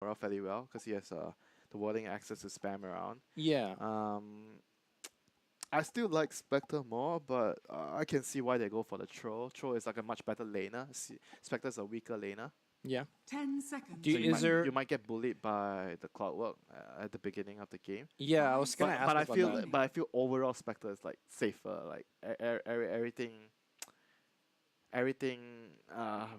overall fairly well because he has the warding access to spam around. Yeah. I still like Spectre more, but I can see why they go for the Troll. Troll is like a much better laner. Spectre is a weaker laner. Yeah. 10 seconds. Do you, You might get bullied by the Clockwork at the beginning of the game. Yeah, I was gonna ask But I about feel, that. but I feel overall Spectre is like safer. Like everything.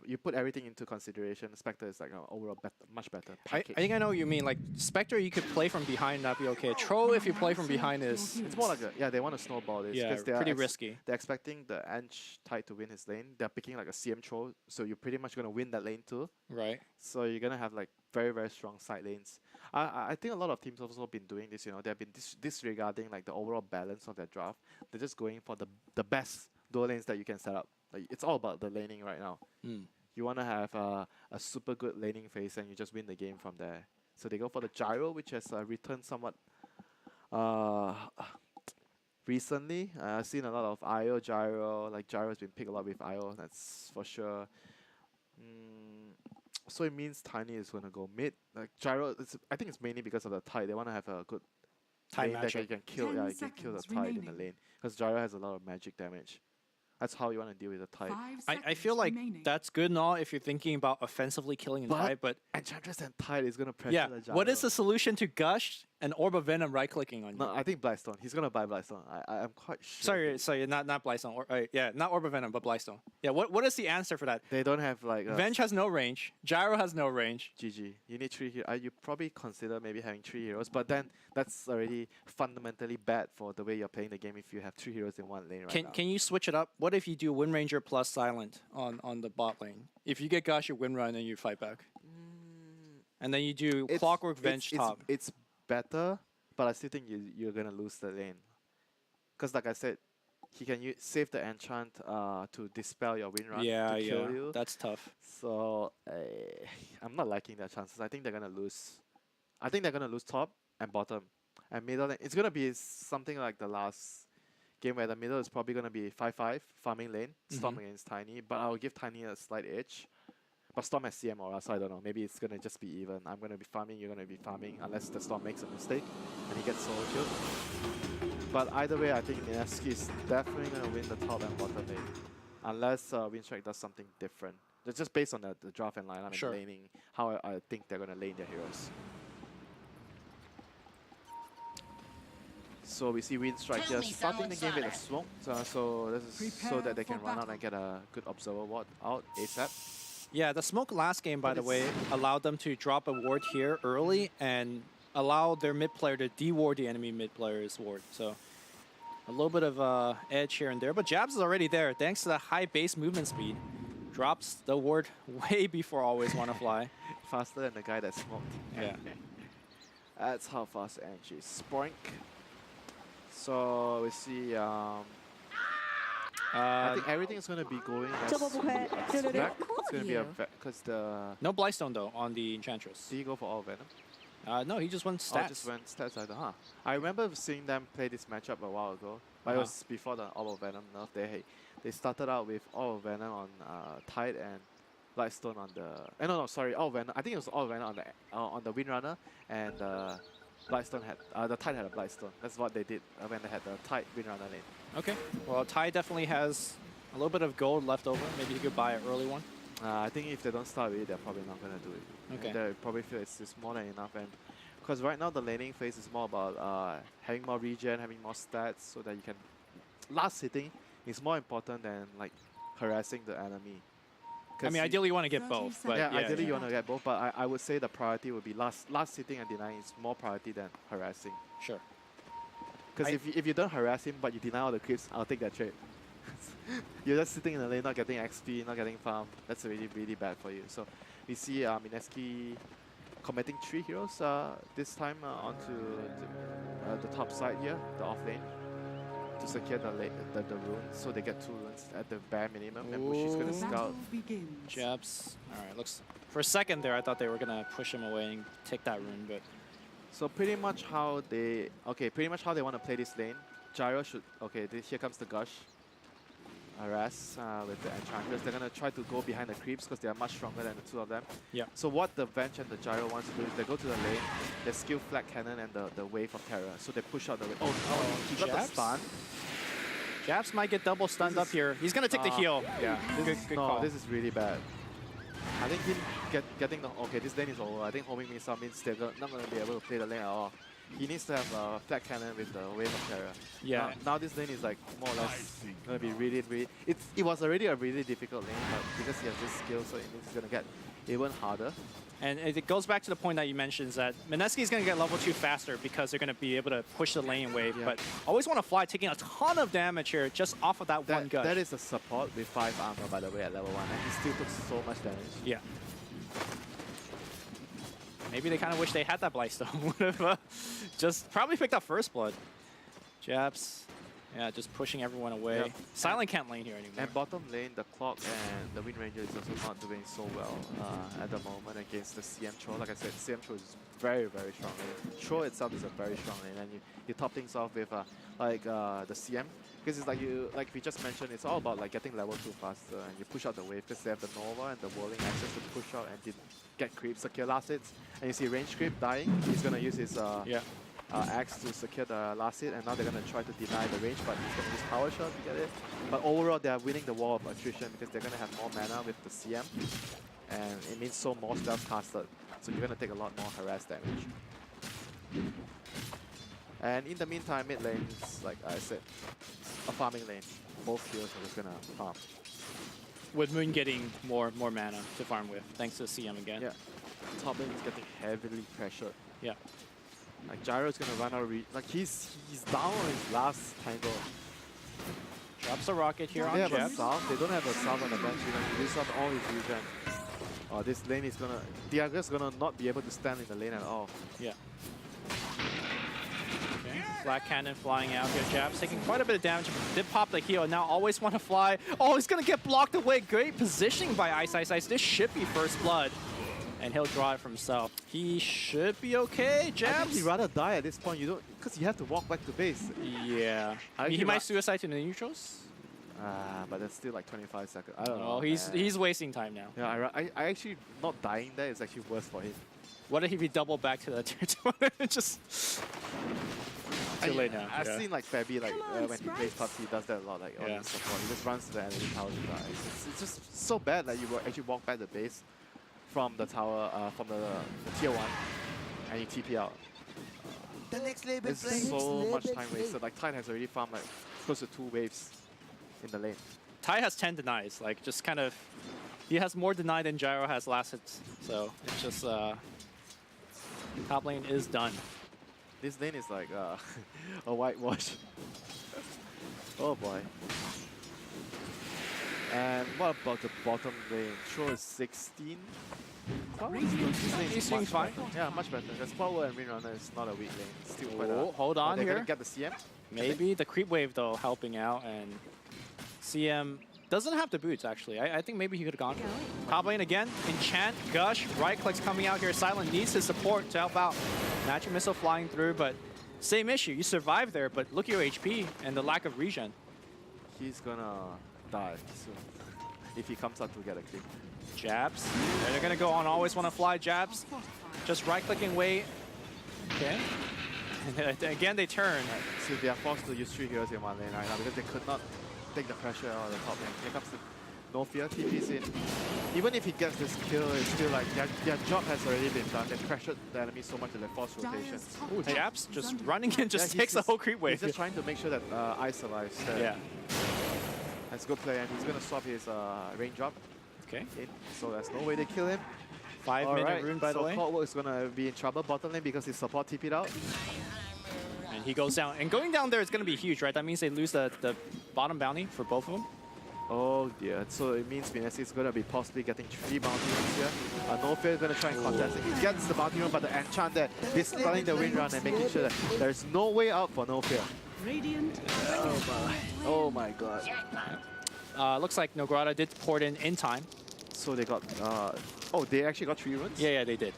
You put everything into consideration. Spectre is like an overall much better I package. think I know what you mean. Like Spectre, you could play from behind, that'd be okay. Troll, if you play from behind, is It's more like they want to snowball this. yeah, 'cause they pretty risky. They're expecting the Anch Tide to win his lane. They're picking like a CM Troll, so you're pretty much gonna win that lane too. Right. So you're gonna have like very strong side lanes. I think a lot of teams also been doing this. They've been disregarding like the overall balance of their draft. They're just going for the best dual lanes that you can set up. Like it's all about the laning right now. You wanna have a super good laning phase and you just win the game from there. So they go for the Gyro, which has returned somewhat recently. I've seen a lot of IO Gyro. Like Gyro has been picked a lot with IO. That's for sure. So it means Tiny is gonna go mid. Like Gyro, I think it's mainly because of the Tide. They wanna have a good Time lane that matchup. you can kill. Yeah, you can kill the Tide in the lane because Gyro has a lot of magic damage. That's how you want to deal with the Tide. I feel like that's good and all if you're thinking about offensively killing the Tide, but Enchantress and Tide is gonna pressure the Gyro. what is the solution to Gush and Orb of Venom right-clicking on you? No, I think Blightstone. He's gonna buy Blightstone. I'm quite Sorry, sure. not Blightstone. Yeah, not Orb of Venom, but Blightstone. Yeah, what is the answer for that? They don't have like Venge has no range. Gyro has no range. GG. You need 3 heroes. You probably consider maybe having 3 heroes, but then that's already fundamentally bad for the way you're playing the game if you have 3 heroes in one lane right now. Can you switch it up? What if you do Wind Ranger plus Silent on the bot lane? If you get Gush, you Wind Run and you fight back. And then you do Clockwork Venge top. It's better, but I still think you're gonna lose the lane. Because like I said, he can save the enchant to dispel your Wind Run to kill you. That's tough. So I'm not liking their chances. I think they're gonna lose. I think they're gonna lose top and bottom. And middle lane, it's gonna be something like the last game where the middle is probably gonna be 5-5 farming lane, Storm against Tiny, but I'll give Tiny a slight edge. But Storm has CM aura, so I don't know. Maybe it's gonna just be even. I'm gonna be farming, you're gonna be farming, unless the Storm makes a mistake and he gets solo killed. But either way, I think Mineski is definitely gonna win the top and bottom lane, unless Winstrike does something different. Just based on the draft and lineup and laning, how I think they're gonna lane their heroes. So we see Winstrike just starting the game with a smoke, so this is so that they can run out and get a good observer ward out ASAP. Yeah, the smoke last game, by the way, allowed them to drop a ward here early and allow their mid player to de-ward the enemy mid player's ward. So a little bit of edge here and there, but Jabs is already there thanks to the high base movement speed. Drops the ward way before Always Wanna Fly. Faster than the guy that smoked. Yeah. That's how fast Angie is. Spoink. So we see I think everything is going to be going as you expect. It's going to be a because the... No Blightstone though on the Enchantress. Did he go for all Venom? No, he just went stats. Oh, just went stats either, huh? I remember seeing them play this matchup a while ago, but it was before the All of Venom nerf. They started out with All of Venom on Tide and Blightstone on the... no, sorry, All of Venom. I think it was All of Venom on the Windrunner, and Blightstone had... the Tide had a Blightstone. That's what they did when they had the Tide Windrunner lane. Okay, well Tide definitely has a little bit of gold left over. Maybe he could buy an early one. I think if they don't start with it, they're probably not going to do it. Okay. They probably feel it's more than enough. And because right now the laning phase is more about having more regen, having more stats, so that you can... Last hitting is more important than like harassing the enemy. I mean, ideally you want to get both. But yeah, ideally you want to get both, but I would say the priority would be last hitting and denying is more priority than harassing. Sure. Because if you don't harass him but you deny all the creeps, I'll take that trade. You're just sitting in the lane, not getting XP, not getting farm. That's really, really bad for you. So we see Mineski committing 3 heroes this time onto the top side here, the off lane, to secure the rune. So they get 2 runes at the bare minimum. And Bushi's going to scout. Jabs. Alright, looks... For a second there, I thought they were going to push him away and take that rune, but... So pretty much how they want to play this lane. Gyro should... Okay, here comes the Gush. harass with the Enchanters. They're gonna try to go behind the creeps because they are much stronger than the two of them. Yeah. So what the Venge and the Gyro wants to do is they go to the lane, they skill Flat Cannon and the Wave of Terror. So they push out the wave. Oh no, he got the Jabs? stun. Japs might get double stunned up here. He's gonna take the heal. Yeah, good call. This is really bad. I think him getting the... Okay, this lane is over. I think homing Misa means they're not going to be able to play the lane at all. He needs to have a Flat Cannon with the Wave of Terror. Yeah. Now this lane is like more or less going to be really... It was already a really difficult lane, but because he has this skill, so it means it's going to get even harder. And it goes back to the point that you mentioned is that Mineski is going to get level 2 faster because they're going to be able to push the lane wave. Yeah. But always want to fly, taking a ton of damage here just off of that one gush. That is a support with 5 armor, by the way, at level 1, and he still took so much damage. Yeah. Maybe they kind of wish they had that Blightstone. Would have just probably picked up First Blood. Japs, yeah, just pushing everyone away. Yep. Silent can't lane here anymore. And bottom lane, the Clock and the Wind Ranger is also not doing so well at the moment against the CM Troll. Like I said, CM Troll is very, very strong lane. Troll itself is a very strong lane, and you top things off with the CM. Because it's like we just mentioned, it's all about like getting level 2 faster, and you push out the wave because they have the Nova and the Whirling Access to push out and get creeps, secure last hits. And you see range creep dying. He's gonna use his axe to secure the last hit, and now they're gonna try to deny the range, but he's gonna use power shot to get it. But overall, they are winning the war of attrition because they're gonna have more mana with the CM, and it means so more spells casted. So you're gonna take a lot more harass damage. And in the meantime, mid lane is, like I said, a farming lane. Both heroes are just gonna farm. With Moon getting more mana to farm with, thanks to CM again. Yeah. Top lane is getting heavily pressured. Yeah. Like Gyro's gonna run out of like he's down on his last tangle. Drops a rocket here on They have a Japs. Salve. They don't have a Salve on the bench. He uses up all his regen. Oh, this lane is gonna... Diaga's gonna not be able to stand in the lane at all. Yeah. Okay. Flat Cannon flying out here. Japs taking quite a bit of damage. Did pop the heal. Now always want to fly. Oh, he's gonna get blocked away. Great positioning by Ice Ice Ice. This should be First Blood. And he'll draw it for himself. He should be okay, I think Japs. he'd rather die at this point. You don't... Because you have to walk back to base. Yeah. He might suicide to the neutrals. But that's still like 25 seconds. I don't know. Oh, he's wasting time now. Yeah, I actually not dying there is actually worse for him. What if he double back to the tier 2? Just too late now. I've Yeah. seen like Fabby like when he plays PUBG, he does that a lot. Like on his support, he just runs to the enemy tower to die. It's just so bad that you actually walk back the base from the tower, from the tier 1, and you TP out. It's so much time wasted. Like Tide has already farmed like close to 2 waves in the lane. Ty has 10 denies, like just kind of, he has more deny than Gyro has last hits, so it's just, top lane is done. This lane is like a whitewash. Oh boy. And what about the bottom lane? Troll is 16. He's doing fine. Yeah, much better. Because Power and Windrunner is not a weak lane. It's still quite Oh, hold on they're here. gonna get the CM. Maybe the creep wave though helping out, and CM doesn't have the boots actually. I think maybe he could have gone for it. Top lane again, enchant, gush, right clicks coming out here. Silent needs his support to help out. Magic missile flying through, but same issue. You survive there, but look at your HP and the lack of regen. He's gonna die soon if he comes out to get a creep. Jabs. They're gonna go on always want to fly jabs. Just right clicking wait. Okay. And again they turn. Right. So they are forced to use 3 heroes in one lane right now because they could not take the pressure out of the top lane. Here comes the No Fear, TP's in. Even if he gets this kill, it's still like their job has already been done. They pressured the enemy so much that they forced rotation. Ooh, Jabs just running in, just Yeah, takes the whole creep wave. He's just trying to make sure that Ice survives. Yeah. That's a good play, and he's gonna swap his range drop Okay. in, so there's no way they kill him. 5-minute rune, by the way. Clockwork is gonna be in trouble bottom lane because his support TP'd out. And he goes down. And going down there is going to be huge, right? That means they lose the bottom bounty for both of them. Oh dear, so it means Mineski is gonna be possibly getting 3 bounty runes here. No Fear is gonna try and contest it. He gets the bounty rune, but the enchant there, dispelling the wind run and making sure that there's no way out for No Fear. Oh my god. Looks like Nograda did port in time. So they got, oh, they actually got 3 runes? Yeah, they did.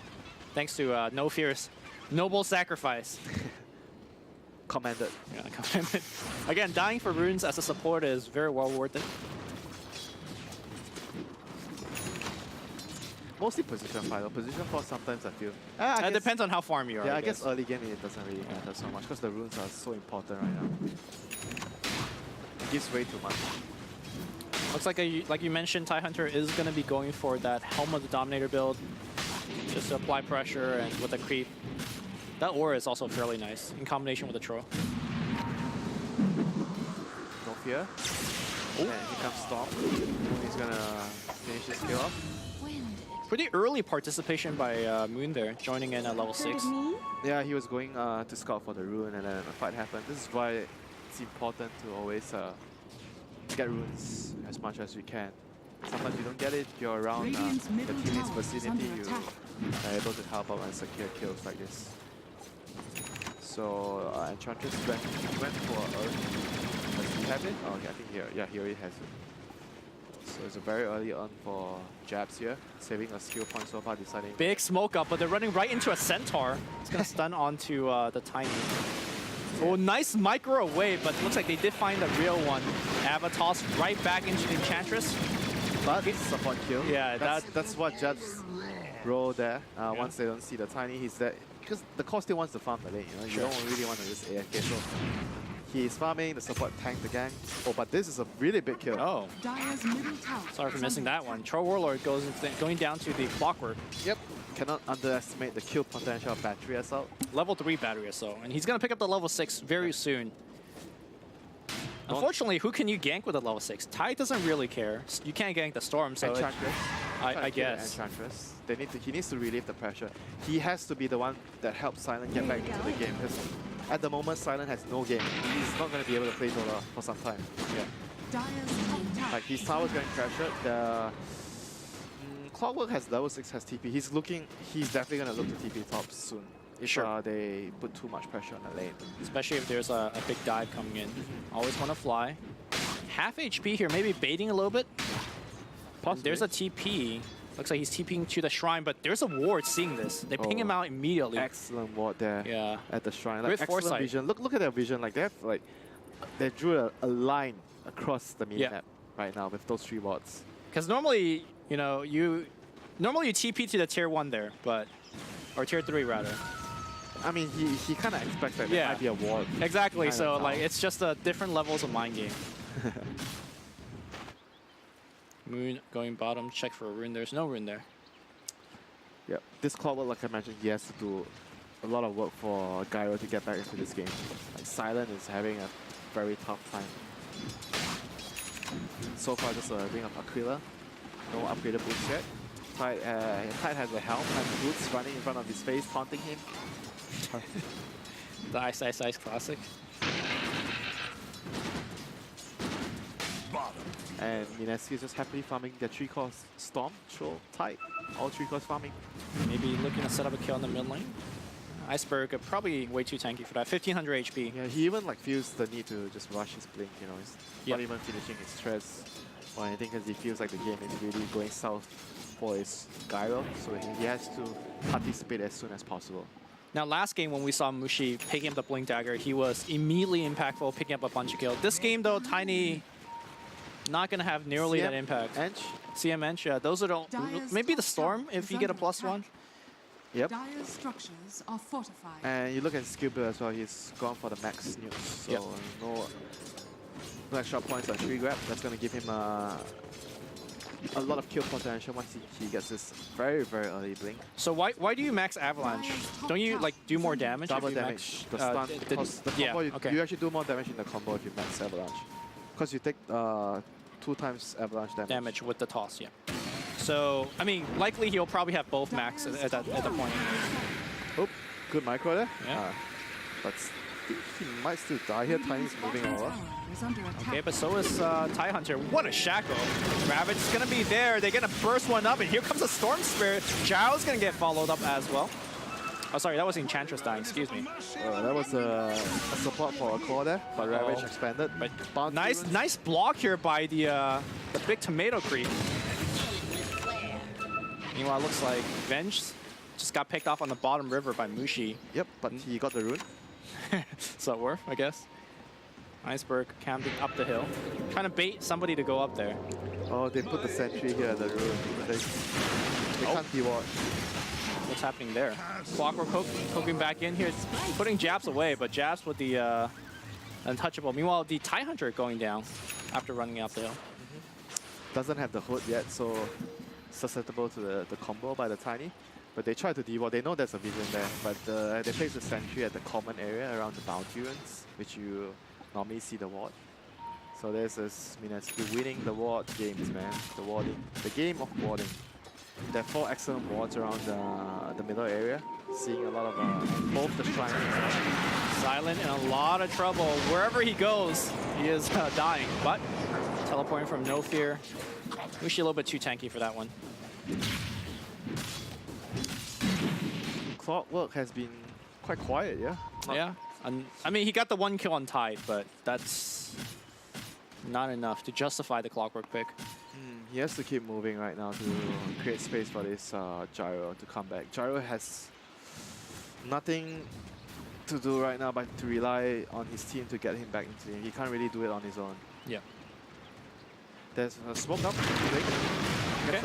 Thanks to No Fear's noble sacrifice. Commended. Yeah, comment. Again, dying for runes as a support is very well worth it. Mostly position 5. Or position 4 sometimes I feel. It depends on how farm you are. Yeah, I guess early game it doesn't really matter so much because the runes are so important right now. It gives way too much. Looks like you mentioned, Tidehunter is going to be going for that Helm of the Dominator build. Just to apply pressure and with the creep. That aura is also fairly nice in combination with the Troll. No fear. Ooh. And here comes Storm. He's gonna finish his kill off. Pretty early participation by Moon there, joining in at level 6. Yeah, he was going to scout for the rune and then a fight happened. This is why it's important to always get runes as much as we can. Sometimes you don't get it, you're around the teammate's vicinity, you are able to help out and secure kills like this. So Enchantress went for Earth. Does he have it? Oh, yeah, I think he already has it. So it's a very early on for Jabs here, saving a skill point so far, deciding. Big smoke up, but they're running right into a Centaur. It's going to stun onto the Tiny. Oh, nice micro away, but looks like they did find a real one. Avatos right back into the Enchantress. But support kill. Yeah, that's what Jabs roll there. Once they don't see the Tiny, he's there. Because the core still wants to farm the lane, you know? You don't really want to just AFK, so he's farming, the support tank the gang. Oh, but this is a really big kill. Oh. Sorry for missing that one. Troll Warlord going down to the Clockwork. Yep. Cannot underestimate the kill potential of Battery Assault. Level 3 Battery Assault. And he's going to pick up the level 6 very soon. Unfortunately, who can you gank with a level 6? Tide doesn't really care. You can't gank the Storm, so Enchantress. I guess. Enchantress. He needs to relieve the pressure. He has to be the one that helps Silent get back into the game. Because at the moment, Silent has no game. He's not going to be able to play Dota for some time. Yeah. Like his tower's getting pressured. The Clockwork has level 6, has TP. He's definitely going to look to TP top soon. If they put too much pressure on the lane. Especially if there's a big dive coming in. Always want to fly. Half HP here, maybe baiting a little bit. Possibly. There's a TP. Looks like he's TPing to the shrine, but there's a ward seeing this. They ping him out immediately. Excellent ward there. Yeah. At the shrine. With excellent foresight. Vision. Look at their vision. Like they drew a line across the map right now with those 3 wards. Because normally, you know, you TP to the tier 1 there, but or tier 3 rather. I mean, he kind of expects that there might be a ward. Exactly. So like it's just different levels of mind game. Moon going bottom, check for a rune. There's no rune there. Yeah, this Clockwork, like I mentioned, he has to do a lot of work for Gyro to get back into this game. Like Silent is having a very tough time. So far, just a ring of Aquila. No upgraded boots yet. Tide has a helm and boots running in front of his face, taunting him. The Ice Ice Ice classic. And Mineski is just happily farming their 3-cost Storm, Troll, Tide. All 3-cost farming. Maybe looking to set up a kill in the mid lane. Iceberg probably way too tanky for that. 1500 HP. Yeah, he even feels the need to just rush his blink, you know. He's not even finishing his stress or anything because he feels like the game is really going south for his Gyro. So he has to participate as soon as possible. Now, last game when we saw Mushi picking up the Blink Dagger, he was immediately impactful, picking up a bunch of kills. This game, though, Tiny not going to have nearly that impact. Ench. CM Ench, yeah. Those are the... Maybe the Storm, if you get a +1. Yep. Dire's structures are fortified. And you look at skill build as well, he's gone for the max nukes. So no extra points on 3 grab. That's going to give him a lot of kill potential once he gets this very, very early blink. So why do you max Avalanche? Don't you do more damage? Double damage. The stun. The combo, you actually do more damage in the combo if you max Avalanche. Because you take 2 times Avalanche damage. With the toss, yeah. So, I mean, likely he'll probably have both max at the point. Oh, good micro there. Yeah. But he might still die here. Tiny's moving over. Okay, but so is Tidehunter. What a shackle. Ravage is going to be there. They're going to burst one up, and here comes a Storm Spirit. Zhao's going to get followed up as well. Oh, sorry, that was Enchantress dying. Excuse me. That was a support for a core there, but Ravage expanded. But nice block here by the big tomato creep. Meanwhile, it looks like Venge just got picked off on the bottom river by Mushi. Yep, but he got the rune. So worth, I guess. Iceberg camping up the hill, trying to bait somebody to go up there. Oh, they put the sentry here at the room. They can't be watched. What's happening there? Clockwork hooking back in here, putting Jabs away, but Jabs with the untouchable. Meanwhile, the TIE Hunter going down after running out the hill. Doesn't have the hood yet, so susceptible to the combo by the Tiny. But they try to deward. They know there's a vision there, but they place the sentry at the common area around the boundary runes, which you normally see the ward. So there's this Mineski winning the ward games, man. The warding, the game of warding. There are 4 excellent wards around the middle area. Seeing a lot of both the shrines. Silent in a lot of trouble. Wherever he goes, he is dying. But teleporting from No Fear. Wish you a little bit too tanky for that one. Clockwork has been quite quiet, yeah? Yeah. I mean, he got the 1 kill on Tide, but that's not enough to justify the Clockwork pick. He has to keep moving right now to create space for this Gyro to come back. Gyro has nothing to do right now but to rely on his team to get him back into the game. He can't really do it on his own. Yeah. There's a smoke up. Okay.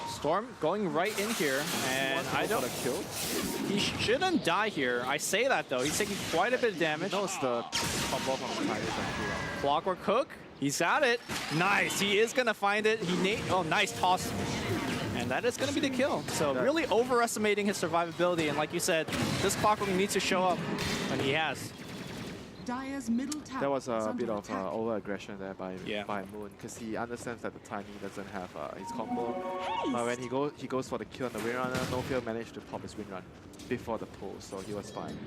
Storm going right in here, and I don't. Kill. He shouldn't die here. I say that though. He's taking quite a bit of damage. He knows the combo from the Tiger. Clockwork Hook. He's got it. Nice. He is gonna find it. Oh, nice toss. And that is gonna be the kill. So really overestimating his survivability. And like you said, this Clockwork needs to show up, and he has. Dire's middle tower. That was a bit of over-aggression there by Moon, because he understands that the Tiny doesn't have his combo. When he goes for the kill on the Windrunner, No Fear managed to pop his Windrun before the pull, so he was fine.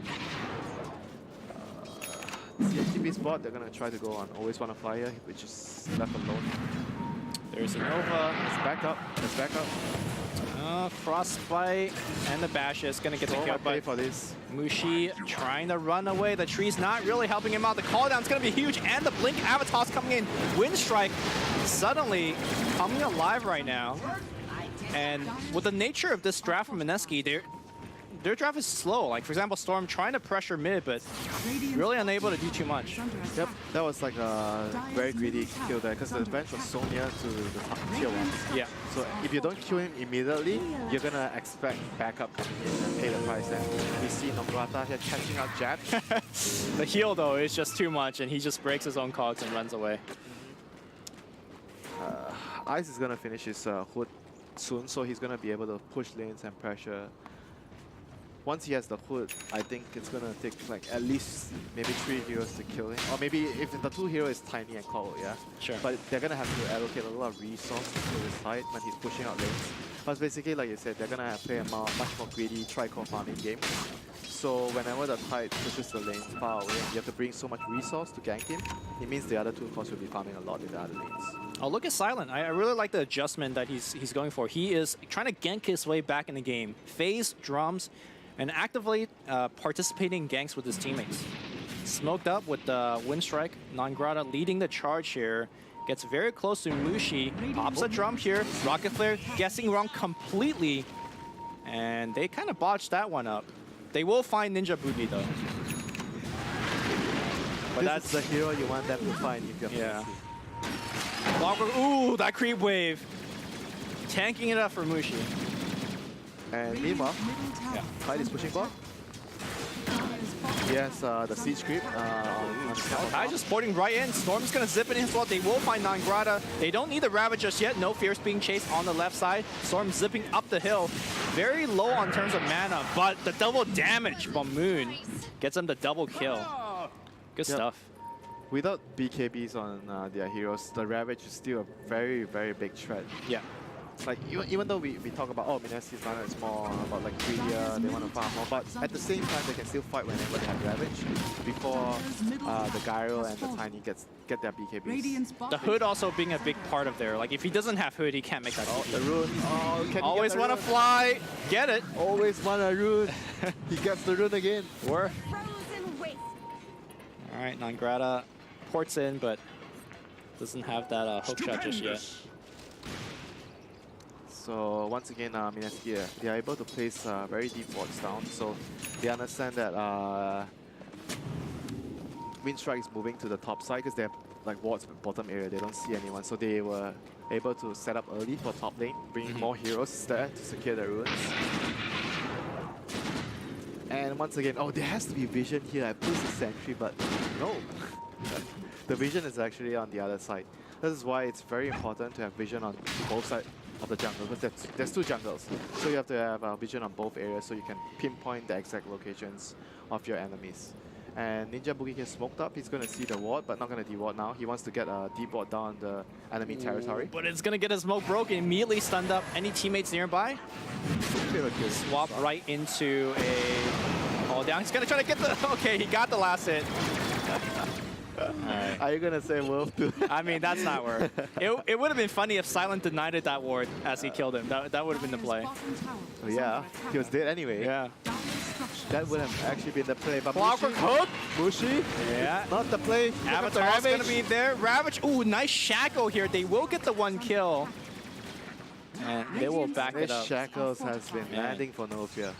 CHTP spot, they're gonna try to go on Always Wanna Fly here, which is left alone. There's a Nova. It's back up. It's back up. Frostbite and the Bash is gonna get the kill, but for this. Mushi trying to run away. The tree's not really helping him out. The call down's gonna be huge, and the Blink Avatar's coming in. Winstrike suddenly coming alive right now. And with the nature of this draft from Mineski, their draft is slow. Like, for example, Storm trying to pressure mid, but really unable to do too much. Yep, that was like a very greedy kill there, because the bench was so near to the tier 1s. Yeah. So if you don't kill him immediately, you're gonna expect backup coming in and pay the price. And we see Nograta here catching up Jab. The heal, though, is just too much, and he just breaks his own cogs and runs away. Ice is gonna finish his hood soon, so he's gonna be able to push lanes and pressure. Once he has the hood, I think it's gonna take like at least maybe 3 heroes to kill him. Or maybe if the 2 heroes is Tiny and Cole, yeah? Sure. But they're gonna have to allocate a lot of resources to his side when he's pushing out lanes. But basically, like you said, they're gonna play a much more greedy tri-core farming game. So whenever the Tide pushes the lanes far away and you have to bring so much resource to gank him, it means the other 2 cores will be farming a lot in the other lanes. Oh, look at Silent. I really like the adjustment that he's going for. He is trying to gank his way back in the game. Phase, drums, and actively participating in ganks with his teammates. Smoked up with the Winstrike. Nongrata leading the charge here. Gets very close to Mushi. Pops a drum here. Rocket Flare guessing wrong completely. And they kind of botched that one up. They will find Ninja Booty though. But that's the hero you want them to find if you're Clockwork, ooh, that creep wave. Tanking it up for Mushi. And meanwhile, Tide is pushing bot. Yes, the siege creep on Tide just porting right in. Storm's gonna zip it in as well. They will find Nongrata. They don't need the Ravage just yet. No Fear's being chased on the left side. Storm zipping up the hill. Very low on terms of mana, but the double damage from Moon gets them the double kill. Good stuff. Without BKBs on their heroes, the Ravage is still a very, very big threat. Yeah. Like, even though we talk about, oh, Mineski's mana is more about like greedier, they want to farm more, but at the same time, they can still fight whenever they have Ravage before the Gyro and the Tiny get their BKBs. The Hood also being a big part of there. Like, if he doesn't have Hood, he can't make that. Oh, the rune. Oh, can always want to fly. Get it. Always want a rune. He gets the rune again. All right, Nongrata ports in, but doesn't have that hook shot just yet. So once again, Mineski, they are able to place very deep wards down. So they understand that Winstrike is moving to the top side because they have like wards bottom area. They don't see anyone, so they were able to set up early for top lane, bring more heroes there to secure the ruins. And once again, oh, there has to be vision here. I placed a sentry, but no. The vision is actually on the other side. This is why it's very important to have vision on both sides of the jungle, because there's two jungles. So you have to have vision on both areas so you can pinpoint the exact locations of your enemies. And Ninja Boogie here smoked up. He's going to see the ward, but not going to deward now. He wants to get a deep ward down the enemy territory. But it's going to get a smoke broken, immediately stunned up. Any teammates nearby? Swap right into a... Oh, down. He's going to try to get the... Okay, he got the last hit. Are you going to say Wolf too? I mean, that's not worth it. It would have been funny if Silent denied it that ward as he killed him. That would have been the play. Oh, yeah, he was dead anyway. Yeah. That would have actually been the play. But Clockwork hook. Mushi, Yeah. not the play. Avatar's going to be there. Ravage. Ooh, nice shackle here. They will get the one kill. And they will back it This up. Shackles has been landing for Novia.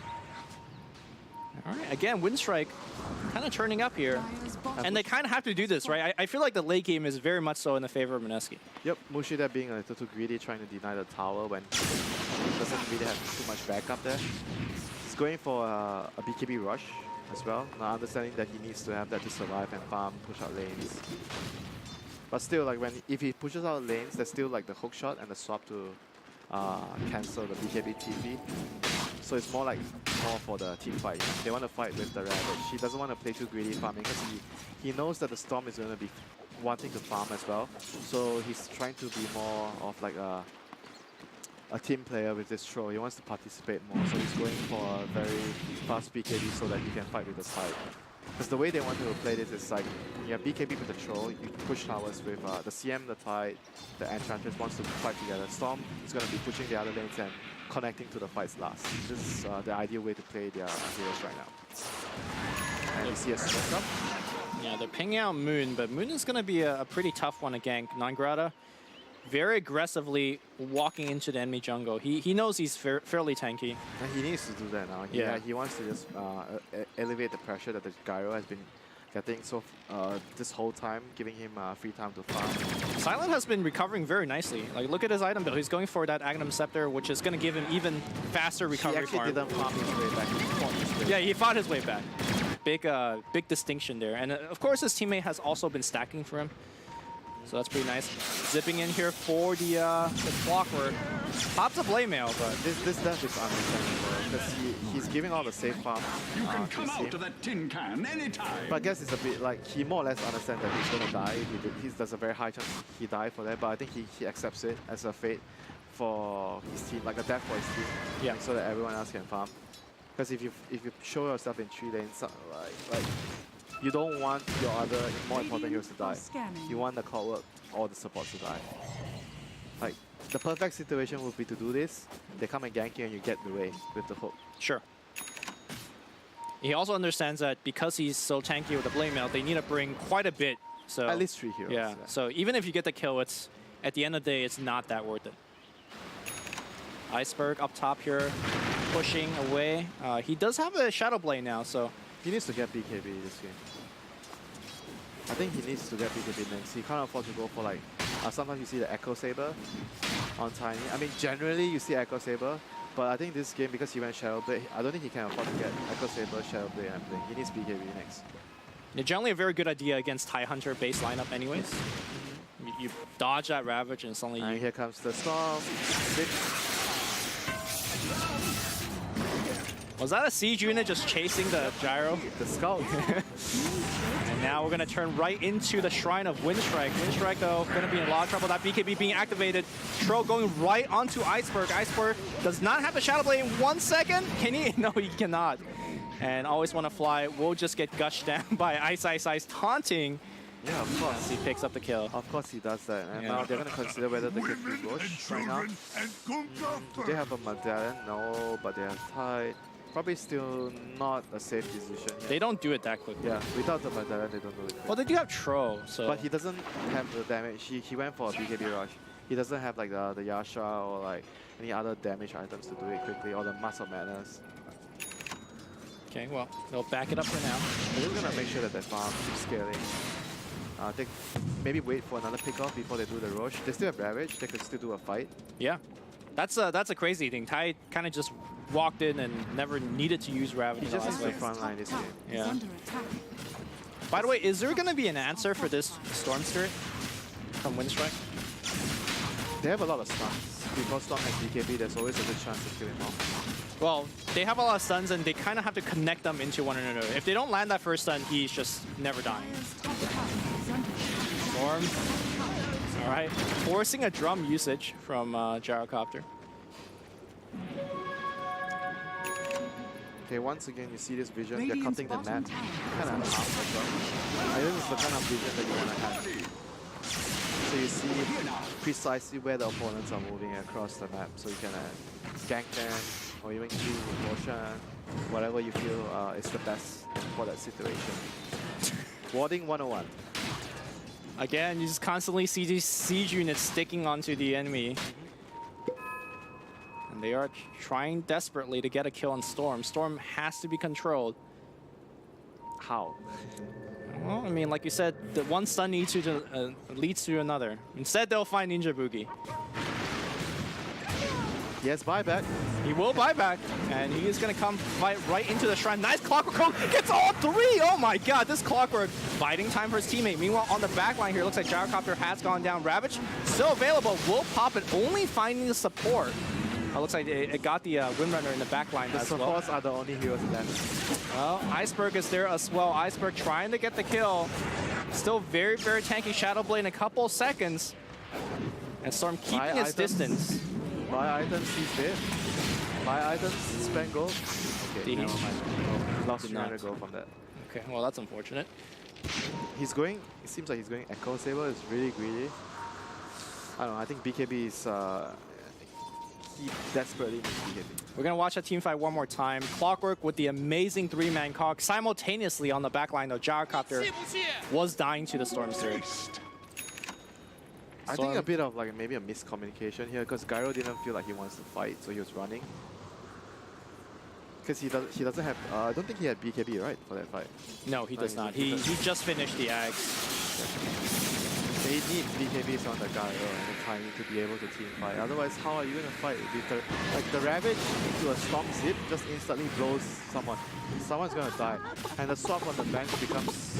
All right, again, Winstrike kind of turning up here. And they kind of have to do this, right? I feel like the late game is very much so in the favor of Mineski. Yep, Mushida being a little too greedy, trying to deny the tower when he doesn't really have too much backup there. He's going for a BKB rush as well, now understanding that he needs to have that to survive and farm, push out lanes. But still, like if he pushes out lanes, there's still like the hook shot and the swap to cancel the BKB TP. So it's more for the team fight. They want to fight with the Ravage. He doesn't want to play too greedy farming because he knows that the Storm is going to be wanting to farm as well. So he's trying to be more of like a team player with this troll. He wants to participate more. So he's going for a very fast BKB so that he can fight with the side. Because the way they want to play this is like, you have BKB with the troll, you push towers with the CM, the Tide, the Enchantress wants to fight together. Storm is going to be pushing the other lanes and connecting to the fights last. This is the ideal way to play their heroes right now. And you see a smoke up. Yeah, they're pinging out Moon, but Moon is going to be a pretty tough one to gank. Nangrata very aggressively walking into the enemy jungle. He knows he's fairly tanky. And he needs to do that now. He wants to just elevate the pressure that the Gyro has been getting this whole time, giving him free time to farm. Silent has been recovering very nicely. Like, look at his item build. He's going for that Agnum Scepter, which is going to give him even faster recovery. He actually didn't farm his way back. He fought his way. Yeah, he fought his way back. Big distinction there. And of course, his teammate has also been stacking for him. So that's pretty nice. Zipping in here for the Clockwork. Pops a Blade Mail, but... This death is understandable because he's giving all the safe farm You can come out to that tin can anytime. But I guess it's a bit like he more or less understands that he's going to die. There's a very high chance he died for that, but I think he accepts it as a fate for his team, like a death for his team, Yeah. so that everyone else can farm. Because if you show yourself in 3 lanes, like you don't want your other more important heroes to die. You want the Clockwork or the support to die. Like, the perfect situation would be to do this. They come and gank you and you get the way with the hook. Sure. He also understands that because he's so tanky with the Blade Mail, they need to bring quite a bit. So At least 3 heroes. yeah. So even if you get the kill, it's at the end of the day, it's not that worth it. Iceberg up top here, pushing away. He does have a Shadow Blade now, so He needs to get BKB this game. I think he needs to get BKB next. He can't afford to go for like... sometimes you see the Echo Saber on Tiny. I mean, generally you see Echo Saber, but I think this game, because he went Shadow Blade, I don't think he can afford to get Echo Saber, Shadow Blade, and everything. He needs BKB next. they're generally a very good idea against TIE Hunter base lineup anyways. You dodge that Ravage and suddenly And you... here comes the Storm. Was that a siege unit just chasing the Gyro? The Scout. And now we're going to turn right into the Shrine of Winstrike. Winstrike, though, going to be in a lot of trouble. That BKB being activated. Tro going right onto Iceberg. Iceberg does not have the Shadow Blade in 1 second. Can he? No, he cannot. And Always Want to Fly will just get gushed down by Ice taunting. Yeah, of course. As he picks up the kill. Of course he does that. And Yeah. now they're going to consider whether they can do Bush right now. Do they have a Medallion? No, but they have Tide. Probably still not a safe decision yet. They don't do it that quickly. Yeah, without the Medallion, they don't do it. Well, they do have Tro, so... But he doesn't have the damage. He went for a BKB rush. He doesn't have like the Yasha or like any other damage items to do it quickly, or the Mask of Madness. Okay, well, they'll back it up for now. They're just gonna make sure that their farm keeps scaling. They maybe wait for another pickoff before they do the rush. They still have Ravage, they could still do a fight. Yeah, that's a crazy thing. Tai kind of just walked in and never needed to use Ravage. He just needs the Dire's front line top this tower game. is Yeah. under attack. By the way, is there going to be an answer for this Storm Spirit from Winstrike? They have a lot of stuns. Because Storm has BKB, there's always a good chance to kill him off. Well, they have a lot of stuns, and they kind of have to connect them into one another. If they don't land that first stun, he's just never dying. Dire's top tower is under attack. Storm. All right, forcing a drum usage from Gyrocopter. Okay, once again, you see this vision, they're Radiant's cutting the bottom map. tower Kind is of under half as well. This is the kind of vision that you want to have. So you see precisely where the opponents are moving across the map, so you can gank them, or even kill with motion, whatever you feel is the best for that situation. Warding 101. Again, you just constantly see these siege units sticking onto the enemy. And they are trying desperately to get a kill on Storm. Storm has to be controlled. How? Well, I mean, like you said, the one stun leads to another. Instead, they'll find Ninja Boogie. Yes, buyback. He will buy back, and he is going to come fight right into the shrine. Nice Clockwork Coat, gets all three! Oh my god, this Clockwork biding time for his teammate. Meanwhile, on the back line here, looks like Gyrocopter has gone down. Ravage still available, will pop it, only finding the support. Looks like it got the Windrunner in the back line The as well. supports are the only heroes left. Well, Iceberg is there as well. Iceberg trying to get the kill. Still very, very tanky Shadow Blade in a couple seconds. And Storm keeping Buy his items. distance. Buy items, he's dead. Buy items, spend gold. Okay, Did he? never mind. Oh, lost Did 300 not. gold from that. Okay, well, that's unfortunate. He's going, it seems like he's going Echo Saber, is really greedy. I don't know, I think BKB is, he desperately needs BKB. We're going to watch that team fight one more time. Clockwork with the amazing three-man cog. Simultaneously on the back line, though, Gyrocopter was dying to the Storm Surge. I think a bit of like maybe a miscommunication here because Gyro didn't feel like he wants to fight, so he was running. Because he doesn't have, I don't think he had BKB, right, for that fight. No, he does No, not. he He doesn't. just finished the Ags. They need BKBs on the Gyro and the timing to be able to team fight. Otherwise, how are you going to fight? With the Ravage into a Storm Zip just instantly blows someone. Someone's going to die. And the swap on the bank becomes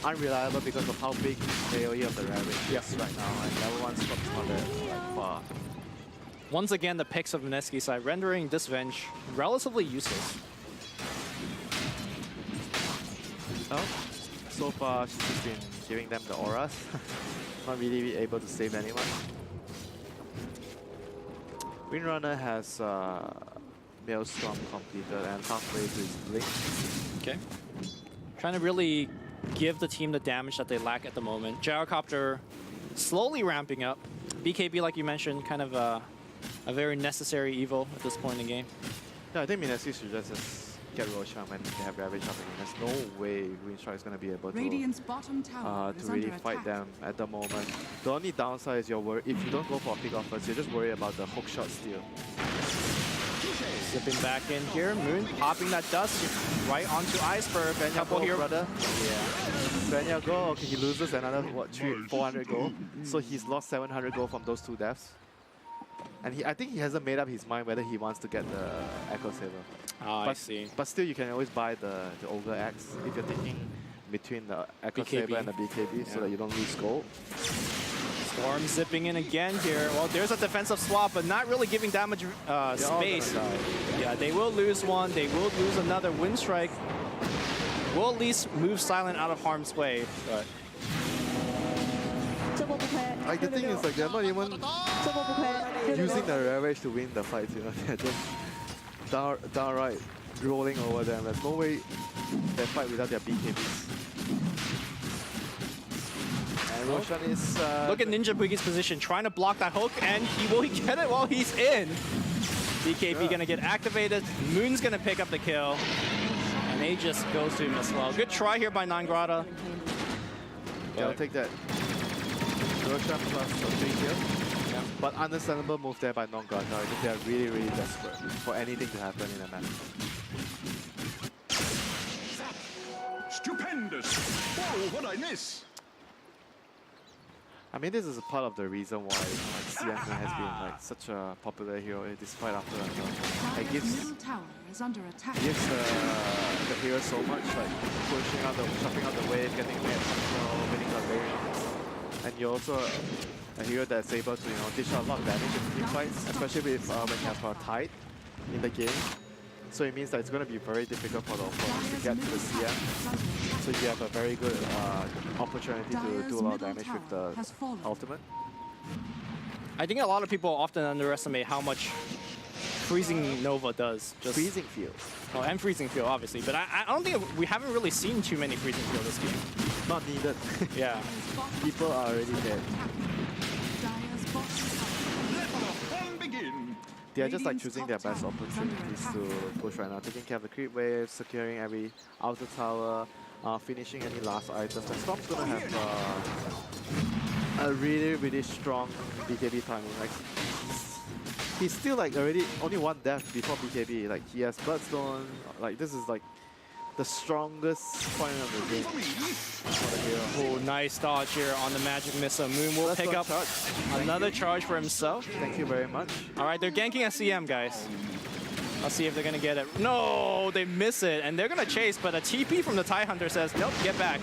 unreliable because of how big the AoE of the Ravage is right now. And level 1 swap is not that like, far. Once again, the picks of Mineski side rendering this Venge relatively useless. Well, so far she's just been giving them the auras. Not really able to save anyone. Windrunner has Maelstrom completed and halfway to his blink. Okay. Trying to really give the team the damage that they lack at the moment. Gyrocopter slowly ramping up. BKB, like you mentioned, kind of a very necessary evil at this point in the game. Yeah, I think Mineski should just get Roshan when they have Ravage up again. There's no way Winstrike is going to be able to Radiant's bottom tower is to really under fight attack. them at the moment. The only downside is you're worried, if you don't go for a pick off first, you're just worried about the hook shot steal. Zipping back in here. Moon popping that dust right onto Iceberg. Benya Couple go, here. brother. Yeah. Benya go. Okay, he loses another, what, 400 gold. So he's lost 700 gold from those two deaths. And I think he hasn't made up his mind whether he wants to get the Echo Saber. Oh, I see. But still, you can always buy the Ogre Axe if you're thinking between the Echo BKB. Saber and the BKB so that you don't lose gold. Storm zipping in again here. Well, there's a defensive swap, but not really giving damage all space. gonna die. Yeah, they will lose one. They will lose another. Winstrike will at least move Silent out of harm's way. But Like the thing is, like they're not even using the Ravage to win the fight. You know, they're just downright rolling over them. There's no way they fight without their BKBs. And Roshan is look at Ninja Boogie's position, trying to block that hook, and he will get it while he's in. BKB gonna get activated. Moon's gonna pick up the kill, and they just goes to him as well. Good try here by Nangrata. Yeah, I'll take that. Roshan plus 3 kills. Yeah. But understandable move there by non-Gacha. I think they are really, really desperate for anything to happen in a match. Stupendous! Whoa, what'd I miss? I mean, this is a part of the reason why like, CM has been like such a popular hero despite after it Dire's gives middle tower is under attack. the hero so much, like pushing out chopping out the wave, getting mid control, winning the lanes, and you're also a hero that's able to dish out a lot of damage in team fights, especially with when you have a tide in the game. So it means that it's going to be very difficult for the opponents to get to the CM. So you have a very good opportunity to do a lot of damage with the ultimate. I think a lot of people often underestimate how much freezing Nova does. Just Freezing field. Oh, and freezing field, obviously. But I don't think we haven't really seen too many freezing field this game. Not needed. Yeah. People are already dead. Dire's bottom Let the fun begin! They are just like choosing their best opportunities to push right now, taking care of the creep wave, securing every outer tower, finishing any last items. And Storm's gonna have a really, really strong BKB timing. Like he's still like already only one death before BKB. Like he has Bloodstone. Like this is like the strongest point of the game for the hero. Oh, nice dodge here on the Magic Missile. Moon will pick up another charge for himself. Thank you very much. All right, they're ganking at CM, guys. Let's see if they're going to get it. No, they miss it, and they're going to chase, but a TP from the TIE Hunter says, nope, get back.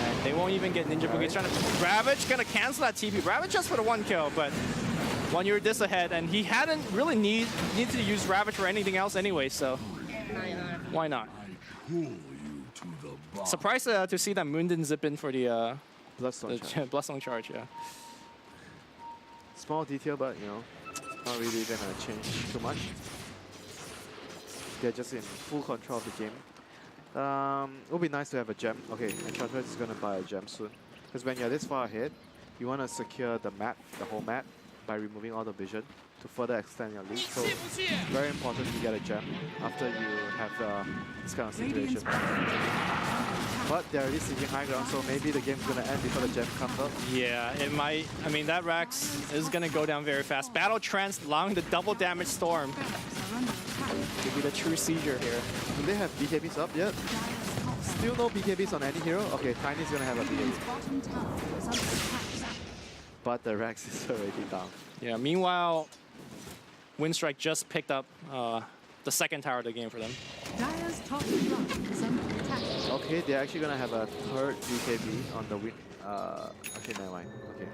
And they won't even get Ninja Boogie. He's trying to... Ravage going to cancel that TP. Ravage just for the 1 kill, but 1 year this ahead, and he hadn't really need to use Ravage for anything else anyway, so why not? Surprised to see that Moon didn't zip in for the Bloodstone charge. Bloodstone charge, yeah. Small detail, but it's not really gonna change too much. They're just in full control of the game. It would be nice to have a gem. Okay, Enchantress is gonna buy a gem soon. Because when you're this far ahead, you wanna secure the map, the whole map, by removing all the vision to further extend your lead. So very important to get a gem after you have this kind of situation. But they're already seeking high ground, so maybe the game's gonna end before the gem comes up. Yeah, it might. I mean, that Rax is gonna go down very fast. Battle Trance allowing the double damage Storm to be the true seizure here. Do they have BKBs up yet? Still no BKBs on any hero? Okay, Tiny's gonna have a BKB. bottom tower is under attack. But the Rex is already down. Yeah, meanwhile, Winstrike just picked up the second tower of the game for them. Dire's top line is under attack. Okay, they're actually gonna have a third BKB on the win. Okay, never mind. Okay,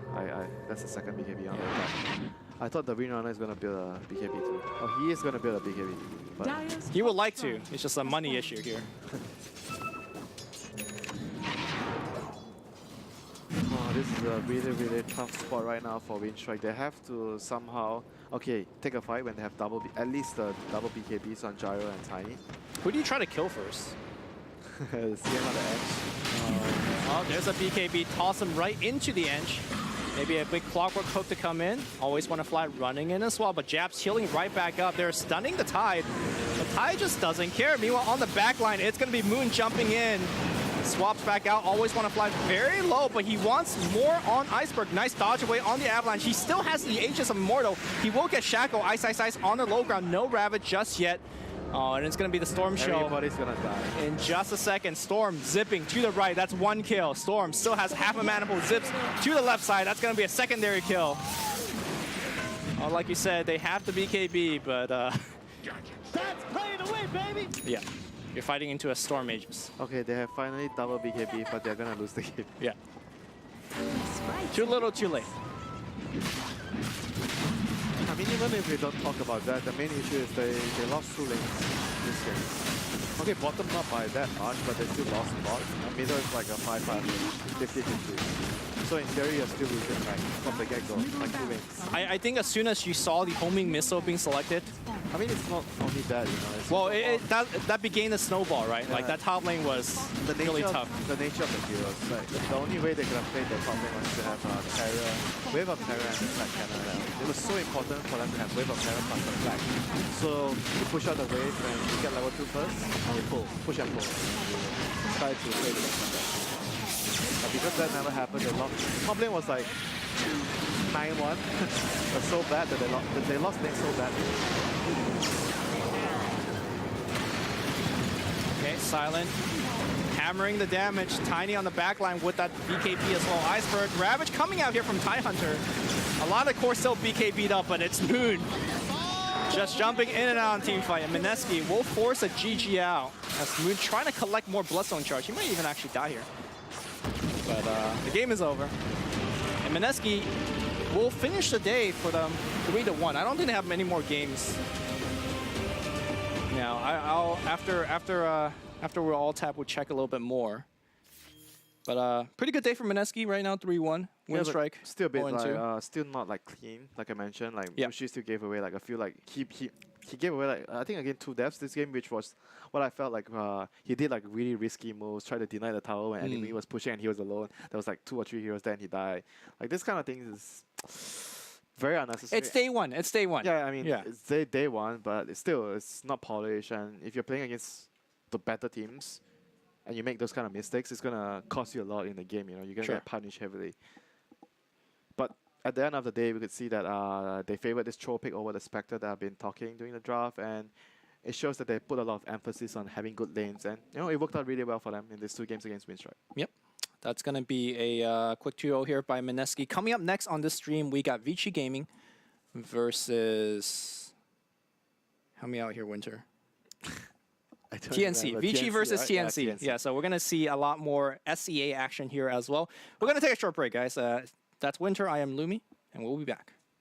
that's the second BKB on the attack. I thought the Windrunner is gonna build a BKB too. Oh, he is gonna build a BKB. But Dire's He would top like to. tower It's just a money has issue here. oh, this is a really, really tough spot right now for Winstrike. They have to somehow, take a fight when they have at least the double BKBs on Gyro and Tiny. Who do you try to kill first? CM on the edge. Oh, there's a BKB. Toss him right into the edge. Maybe a big clockwork hook to come in. Always want to fly running in as well, but Jap's healing right back up. They're stunning the Tide. The Tide just doesn't care. Meanwhile, on the back line, it's going to be Moon jumping in. Swaps back out. Always want to fly very low, but he wants more on Iceberg. Nice dodge away on the Avalanche. He still has the Aegis of Immortal. He will get Shackle. Ice on the low ground. No Ravage just yet. Oh, and it's going to be the Storm show. Everybody's gonna die. In just a second, Storm zipping to the right. That's 1 kill. Storm still has half a manifold. Zips to the left side. That's going to be a secondary kill. Oh, like you said, they have the BKB, but That's playing away, baby. yeah, you're fighting into a Storm Aegis. Okay, they have finally double BKB, but they're gonna lose the game. Yeah. Too little, too late. I mean, even if we don't talk about that, the main issue is they lost 2 lanes this game. Okay, bottom not by that much, but they still lost a lot. And middle is like a 5-5, 50-50. So in theory, you're still losing like from the get-go, like 2 lanes. I think as soon as you saw the homing missile being selected, I mean, it's not only that, It's well, that began the snowball, right? Like that top lane was the nature really tough. The nature of the heroes. Like, the only way they could have played the top lane was to have Terror, Wave of Terror and the Flat Cannon. It was so important for them to have Wave of Terror plus the Flag. So you push out the wave and you get level 2 first, and you pull, push and pull. Try to play the game like that. But because that never happened, the top lane was like 9-1. But so bad that they lost lane so badly. Okay, Silent hammering the damage. Tiny on the back line with that BKB as well. Iceberg, Ravage coming out here from Tie Hunter. A lot of core still BKB'd up, but it's Moon. Just jumping in and out on team fight. And Mineski will force a GG out as Moon trying to collect more Bloodstone charge. He might even actually die here. But the game is over. And Mineski will finish the day for them 3-1. I don't think they have many more games. Now, I'll after we're all tapped, we'll check a little bit more. But pretty good day for Mineski right now, 3-1. Winstrike, Still a bit 0-2. like, still not like clean, like I mentioned. Like Yeah. Mushi still gave away like I feel like he gave away like I think again 2 deaths this game, which was what I felt like he did like really risky moves, tried to deny the tower when enemy was pushing and he was alone. There was like 2 or 3 heroes there and he died. Like this kind of thing is very unnecessary. It's day one. It's day one. Yeah, I mean Yeah. it's day 1, but it's not polished, and if you're playing against the better teams and you make those kind of mistakes, it's gonna cost you a lot in the game. You know, you're gonna Sure. get punished heavily. But at the end of the day, we could see that they favored this troll pick over the Spectre that I've been talking during the draft, and it shows that they put a lot of emphasis on having good lanes, and you know it worked out really well for them in these 2 games against Winstrike. Yep. That's going to be a quick 2-0 here by Mineski. Coming up next on this stream, we got Vici Gaming versus... Help me out here, Winter. I don't TNC. remember. Vici versus right? Yeah, TNC. Yeah, so we're going to see a lot more SEA action here as well. We're going to take a short break, guys. That's Winter. I am Lumi, and we'll be back.